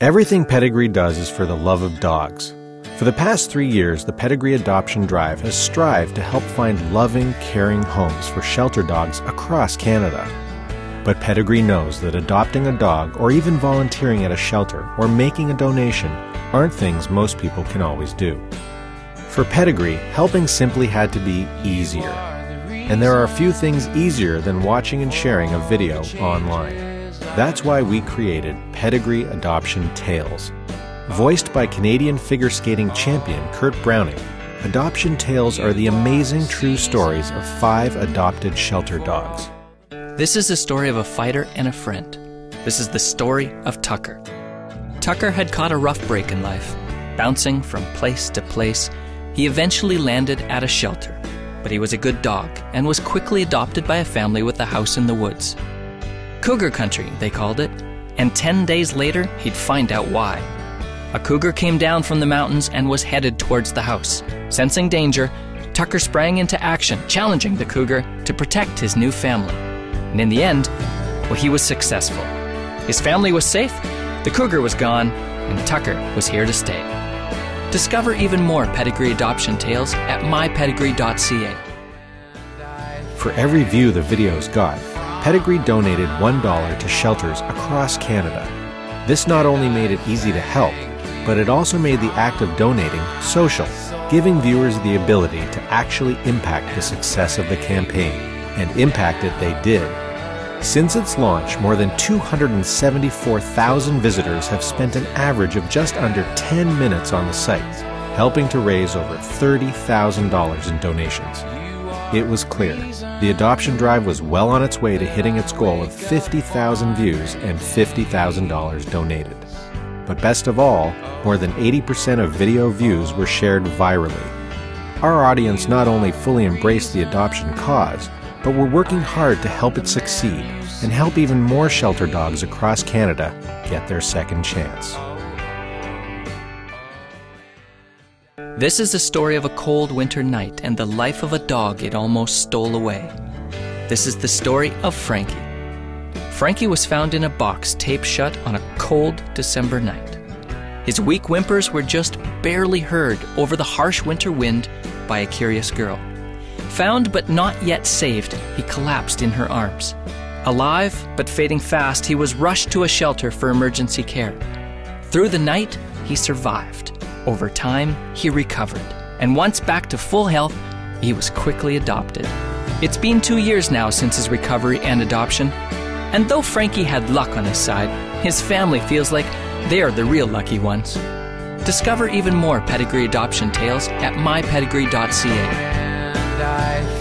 Everything Pedigree does is for the love of dogs. For the past 3 years, the Pedigree Adoption Drive has strived to help find loving, caring homes for shelter dogs across Canada. But Pedigree knows that adopting a dog, or even volunteering at a shelter, or making a donation, aren't things most people can always do. For Pedigree, helping simply had to be easier. And there are few things easier than watching and sharing a video online. That's why we created Pedigree Adoption Tales. Voiced by Canadian figure skating champion Kurt Browning, Adoption Tales are the amazing true stories of 5 adopted shelter dogs. This is the story of a fighter and a friend. This is the story of Tucker. Tucker had caught a rough break in life. Bouncing from place to place, he eventually landed at a shelter. But he was a good dog and was quickly adopted by a family with a house in the woods. Cougar country, they called it, and 10 days later, he'd find out why. A cougar came down from the mountains and was headed towards the house. Sensing danger, Tucker sprang into action, challenging the cougar to protect his new family. And in the end, well, he was successful. His family was safe, the cougar was gone, and Tucker was here to stay. Discover even more Pedigree adoption tales at mypedigree.ca. For every view the videos got, Pedigree donated $1 to shelters across Canada. This not only made it easy to help, but it also made the act of donating social, giving viewers the ability to actually impact the success of the campaign, and impact it they did. Since its launch, more than 274,000 visitors have spent an average of just under 10 minutes on the site, helping to raise over $30,000 in donations. It was clear the adoption drive was well on its way to hitting its goal of 50,000 views and $50,000 donated. But best of all, more than 80% of video views were shared virally. Our audience not only fully embraced the adoption cause, but we're working hard to help it succeed and help even more shelter dogs across Canada get their second chance. This is the story of a cold winter night and the life of a dog it almost stole away. This is the story of Frankie. Frankie was found in a box taped shut on a cold December night. His weak whimpers were just barely heard over the harsh winter wind by a curious girl. Found but not yet saved, he collapsed in her arms. Alive but fading fast, he was rushed to a shelter for emergency care. Through the night, he survived. Over time, he recovered. And once back to full health, he was quickly adopted. It's been 2 years now since his recovery and adoption. And though Frankie had luck on his side, his family feels like they're the real lucky ones. Discover even more Pedigree adoption tales at mypedigree.ca.